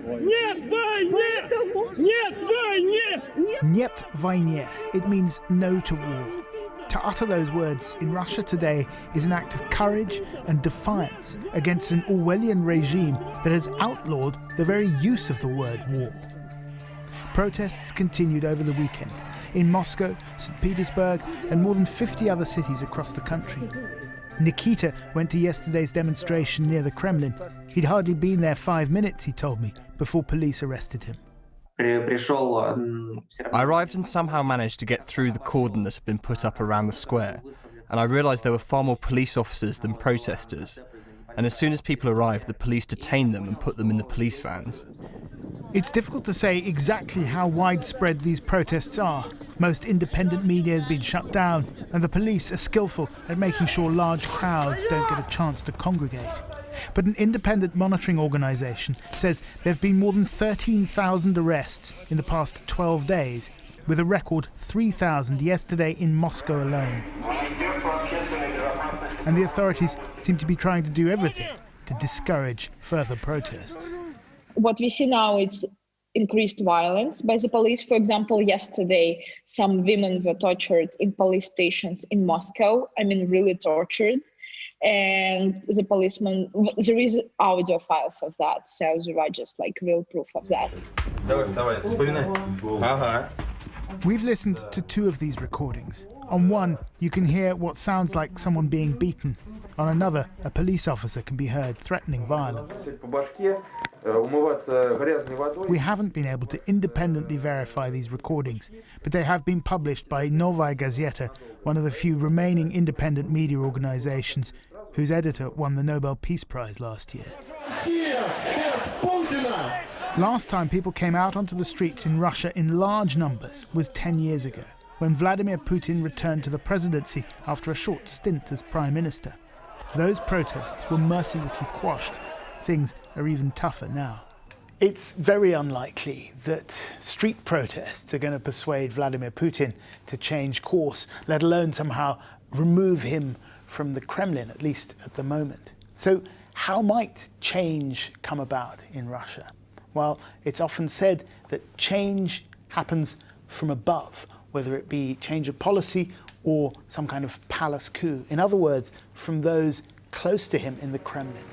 Нет войне! Нет войне! Нет войне. It means no to war. To utter those words in Russia today is an act of courage and defiance against an Orwellian regime that has outlawed the very use of the word war. Protests continued over the weekend in Moscow, St. Petersburg, and more than 50 other cities across the country. Nikita went to yesterday's demonstration near the Kremlin. He'd hardly been there 5 minutes, he told me, before police arrested him. I arrived and somehow managed to get through the cordon that had been put up around the square, and I realised there were far more police officers than protesters. And as soon as people arrived, the police detained them and put them in the police vans. It's difficult to say exactly how widespread these protests are. Most independent media has been shut down, and the police are skillful at making sure large crowds don't get a chance to congregate. But an independent monitoring organisation says there have been more than 13,000 arrests in the past 12 days, with a record 3,000 yesterday in Moscow alone. And the authorities seem to be trying to do everything to discourage further protests. What we see now is increased violence by the police. For example, yesterday, some women were tortured in police stations in Moscow. I mean, really tortured. And the policeman, there is audio files of that, so there are just like real proof of that. We've listened to two of these recordings. On one, you can hear what sounds like someone being beaten. On another, a police officer can be heard threatening violence. We haven't been able to independently verify these recordings, but they have been published by Novaya Gazeta, one of the few remaining independent media organizations whose editor won the Nobel Peace Prize last year. Last time people came out onto the streets in Russia in large numbers was 10 years ago, when Vladimir Putin returned to the presidency after a short stint as prime minister. Those protests were mercilessly quashed. Things are even tougher now. It's very unlikely that street protests are going to persuade Vladimir Putin to change course, let alone somehow remove him from the Kremlin, at least at the moment. So how might change come about in Russia? Well, it's often said that change happens from above, whether it be change of policy or some kind of palace coup. In other words, from those close to him in the Kremlin.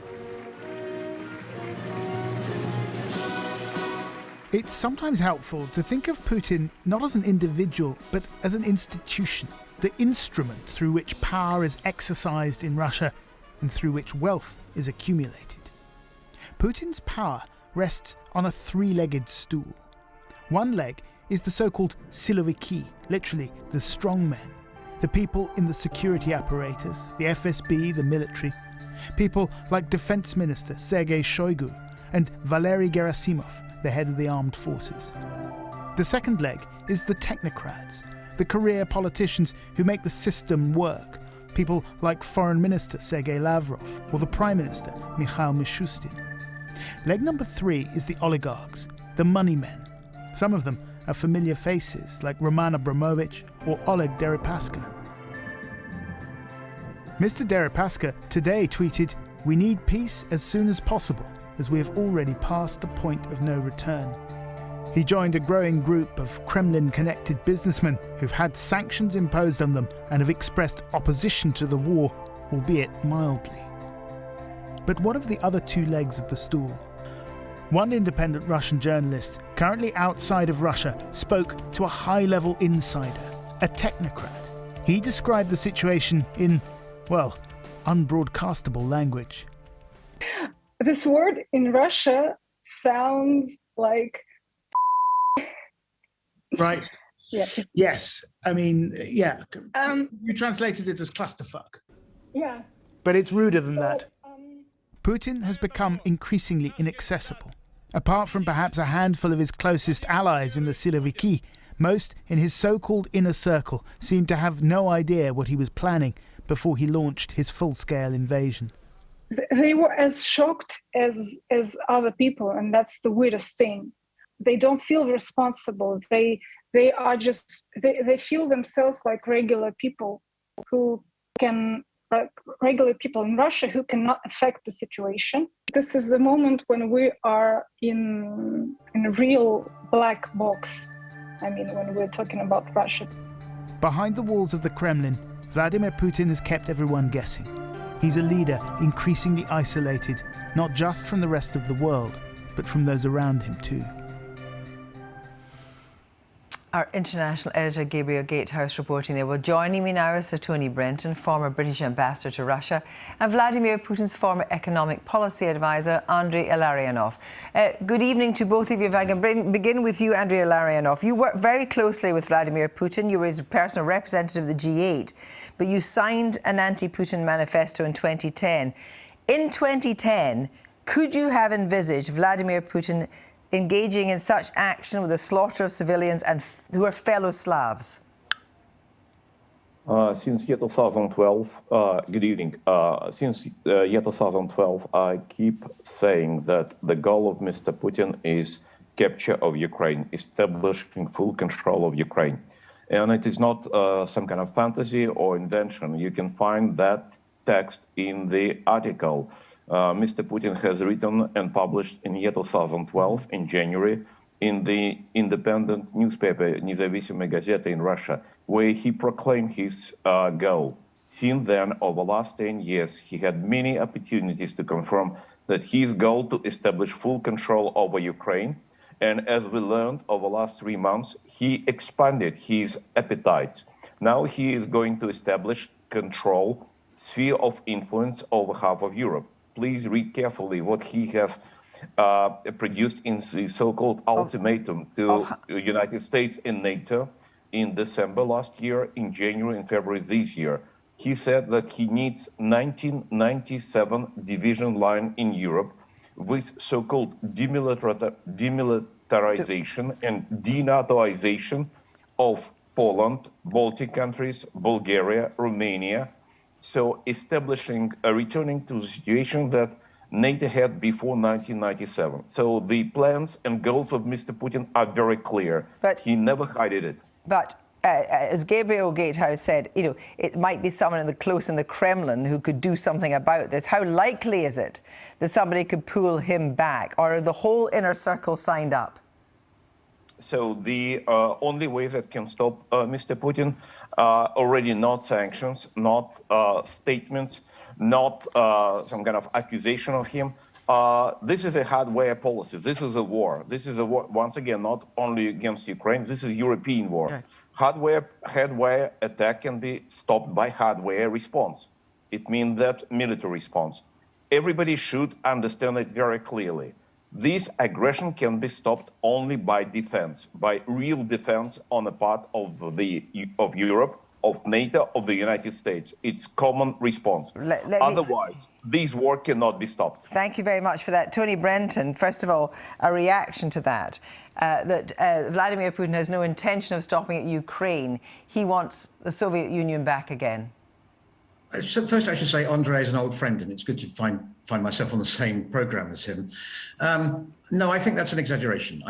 It's sometimes helpful to think of Putin not as an individual, but as an institution, the instrument through which power is exercised in Russia and through which wealth is accumulated. Putin's power rests on a three-legged stool. One leg is the so-called siloviki, literally the strongmen, the people in the security apparatus, the FSB, the military, people like Defense Minister Sergei Shoigu and Valery Gerasimov, the head of the armed forces. The second leg is the technocrats, the career politicians who make the system work, people like Foreign Minister Sergei Lavrov or the Prime Minister Mikhail Mishustin. Leg number 3 is the oligarchs, the money men. Some of them are familiar faces like Roman Abramovich or Oleg Deripaska. Mr. Deripaska today tweeted, "We need peace as soon as possible, as we have already passed the point of no return." He joined a growing group of Kremlin-connected businessmen who've had sanctions imposed on them and have expressed opposition to the war, albeit mildly. But what of the other two legs of the stool? One independent Russian journalist, currently outside of Russia, spoke to a high-level insider, a technocrat. He described the situation in, well, unbroadcastable language. This word in Russia sounds like... Right. Yeah. Yes. I mean, yeah. You translated it as clusterfuck. Yeah. But it's ruder than that. Putin has become increasingly inaccessible. Apart from perhaps a handful of his closest allies in the Siloviki, most in his so-called inner circle seemed to have no idea what he was planning before he launched his full-scale invasion. They were as shocked as other people, and that's the weirdest thing. They don't feel responsible. They are just, they feel themselves like regular people who can regular people in Russia who cannot affect the situation. This is the moment when we are in a real black box. I mean, when we're talking about Russia. Behind the walls of the Kremlin, Vladimir Putin has kept everyone guessing. He's a leader increasingly isolated, not just from the rest of the world, but from those around him too. Our international editor, Gabriel Gatehouse, reporting there. Well, joining me now is Sir Tony Brenton, former British ambassador to Russia, and Vladimir Putin's former economic policy advisor, Andrei Illarionov. Good evening to both of you. If I can begin with you, Andrei Illarionov. You worked very closely with Vladimir Putin. You were his personal representative of the G8, but you signed an anti-Putin manifesto in 2010. In 2010, could you have envisaged Vladimir Putin engaging in such action with the slaughter of civilians and who are fellow Slavs? Since year 2012, good evening. Since year 2012, I keep saying that the goal of Mr. Putin is capture of Ukraine, establishing full control of Ukraine. And it is not some kind of fantasy or invention. You can find that text in the article Mr. Putin has written and published in year 2012, in January, in the independent newspaper Независимая газета in Russia, where he proclaimed his goal. Since then, over the last 10 years, he had many opportunities to confirm that his goal to establish full control over Ukraine. And as we learned over the last 3 months, he expanded his appetites. Now he is going to establish control, sphere of influence over half of Europe. Please read carefully what he has produced in the so-called ultimatum to the United States and NATO in December last year, in January and February this year. He said that he needs 1997 division line in Europe with so-called demilitarization and denatoization of Poland, Baltic countries, Bulgaria, Romania. So establishing, returning to the situation that NATO had before 1997. So the plans and goals of Mr. Putin are very clear. But he never hided it. But as Gabriel Gatehouse said, you know, it might be someone in the Kremlin who could do something about this. How likely is it that somebody could pull him back, or are the whole inner circle signed up? So the only way that can stop Mr. Putin already not sanctions, not statements, not some kind of accusation of him. This is a hardware policy. This is a war. This is a war, once again, not only against Ukraine. This is European war. Yeah. Hardware attack can be stopped by hardware response. It means that military response. Everybody should understand it very clearly. This aggression can be stopped only by defense, by real defense on the part of Europe, of NATO, of the United States. It's common response. Otherwise, this war cannot be stopped. Thank you very much for that. Tony Brenton, first of all, a reaction to that, Vladimir Putin has no intention of stopping at Ukraine. He wants the Soviet Union back again. So first, I should say Andrei is an old friend, and it's good to find myself on the same program as him. No, I think that's an exaggeration.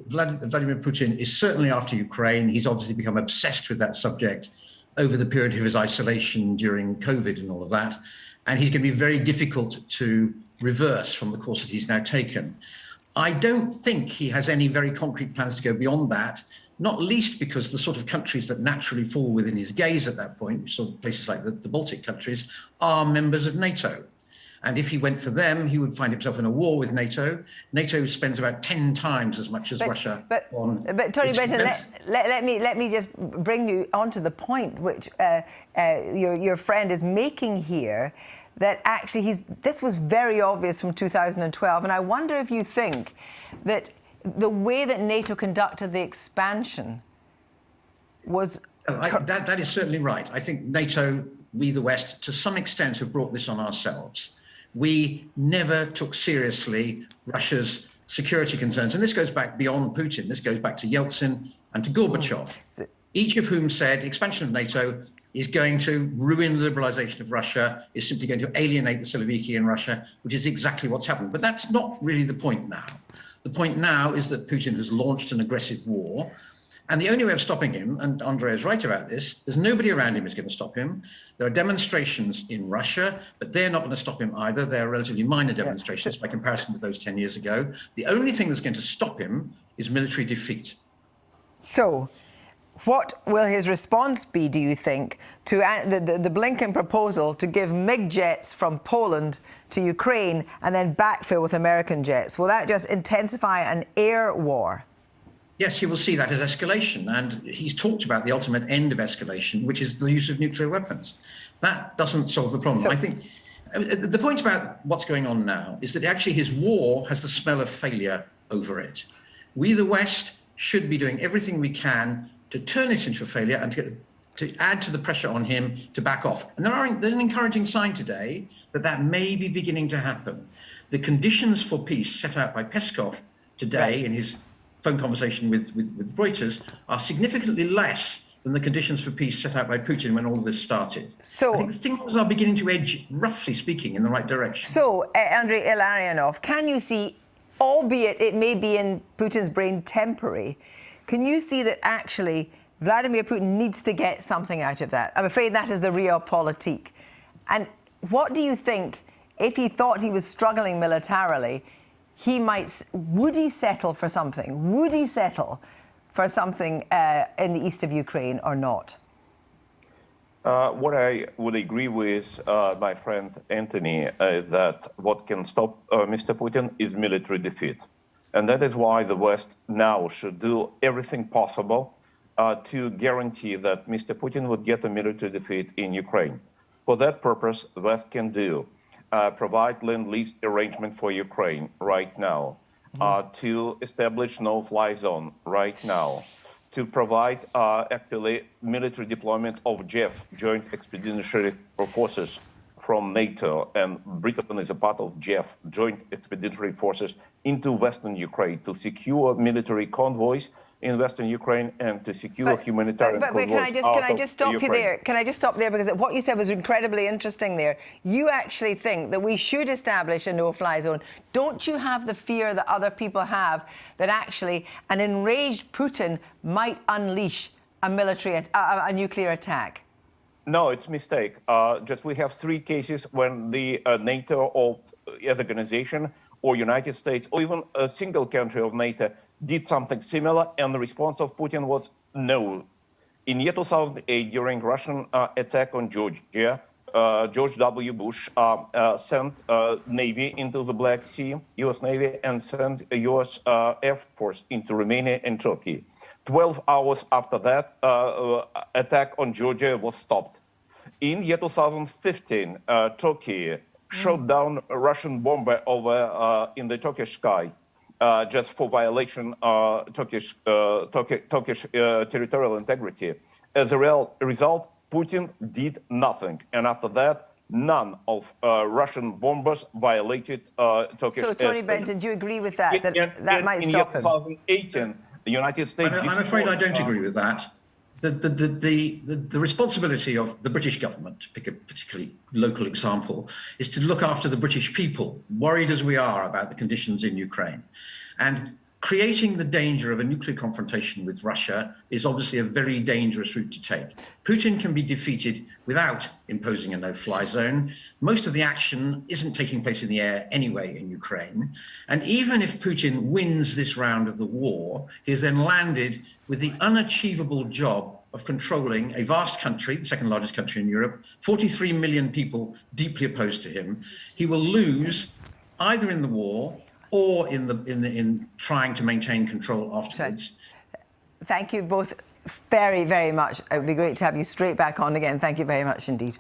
Vladimir Putin is certainly after Ukraine. He's obviously become obsessed with that subject over the period of his isolation during COVID and all of that. And he's going to be very difficult to reverse from the course that he's now taken. I don't think he has any very concrete plans to go beyond that, not least because the sort of countries that naturally fall within his gaze at that point, so places like the Baltic countries, are members of NATO. And if he went for them, he would find himself in a war with NATO. NATO spends about 10 times as much as Russia on... But Tony Brenton, let me just bring you onto the point which your friend is making here, that actually this was very obvious from 2012. And I wonder if you think that the way that NATO conducted the expansion was... That is certainly right. I think NATO, we the West, to some extent have brought this on ourselves. We never took seriously Russia's security concerns. And this goes back beyond Putin. This goes back to Yeltsin and to Gorbachev, each of whom said expansion of NATO is going to ruin the liberalization of Russia, is simply going to alienate the Siloviki in Russia, which is exactly what's happened. But that's not really the point now. The point now is that Putin has launched an aggressive war. And the only way of stopping him, and Andrei is right about this, there's nobody around him who's going to stop him. There are demonstrations in Russia, but they're not going to stop him either. They're relatively minor demonstrations by comparison with those 10 years ago. The only thing that's going to stop him is military defeat. So, what will his response be, do you think, to the Blinken proposal to give MiG jets from Poland to Ukraine and then backfill with American jets? Will that just intensify an air war? Yes, you will see that as escalation. And he's talked about the ultimate end of escalation, which is the use of nuclear weapons. That doesn't solve the problem. I think the point about what's going on now is that actually his war has the smell of failure over it. We, the West, should be doing everything we can to turn it into a failure and to add to the pressure on him to back off. And there's an encouraging sign today that may be beginning to happen. The conditions for peace set out by Peskov today in his phone conversation with Reuters are significantly less than the conditions for peace set out by Putin when all of this started. So I think things are beginning to edge, roughly speaking, in the right direction. So, Andrei Illarionov, can you see, albeit it may be in Putin's brain temporary, can you see that actually Vladimir Putin needs to get something out of that? I'm afraid that is the realpolitik. And what do you think, if he thought he was struggling militarily, would he settle for something? Would he settle for something in the east of Ukraine or not? What I would agree with my friend Anthony is that what can stop Mr. Putin is military defeat. And that is why the West now should do everything possible to guarantee that Mr. Putin would get a military defeat in Ukraine. For that purpose, the West can provide Lend-Lease arrangement for Ukraine right now, to establish no-fly zone right now, to provide actually military deployment of JEF, Joint Expeditionary Forces from NATO, and Britain is a part of JEF, Joint Expeditionary Forces, into Western Ukraine to secure military convoys in Western Ukraine and to secure humanitarian convoys. Can I just stop you there? Can I just stop there? Because what you said was incredibly interesting there. You actually think that we should establish a no-fly zone. Don't you have the fear that other people have that actually an enraged Putin might unleash a nuclear attack? No, it's a mistake. Just we have 3 cases when the NATO as organization or United States or even a single country of NATO did something similar, and the response of Putin was no. In year 2008, during Russian attack on Georgia, George W. Bush sent Navy into the Black Sea, U.S. Navy, and sent a U.S. Air Force into Romania and Turkey. 12 hours after that, attack on Georgia was stopped. In year 2015, Turkey shot down a Russian bomber over in the Turkish sky. Just for violation Turkish territorial integrity. As a result, Putin did nothing. And after that, none of Russian bombers violated Turkish airspace. So, Tony Benton, do you agree with that? That might stop him? In 2018, the United States... I'm afraid I don't agree with that. The responsibility of the British government, to pick a particularly local example, is to look after the British people, worried as we are about the conditions in Ukraine. And creating the danger of a nuclear confrontation with Russia is obviously a very dangerous route to take. Putin can be defeated without imposing a no-fly zone. Most of the action isn't taking place in the air anyway in Ukraine. And even if Putin wins this round of the war, he has then landed with the unachievable job of controlling a vast country, the second largest country in Europe, 43 million people deeply opposed to him. He will lose either in the war or in trying to maintain control afterwards. Thank you both very, very much. It would be great to have you straight back on again. Thank you very much indeed.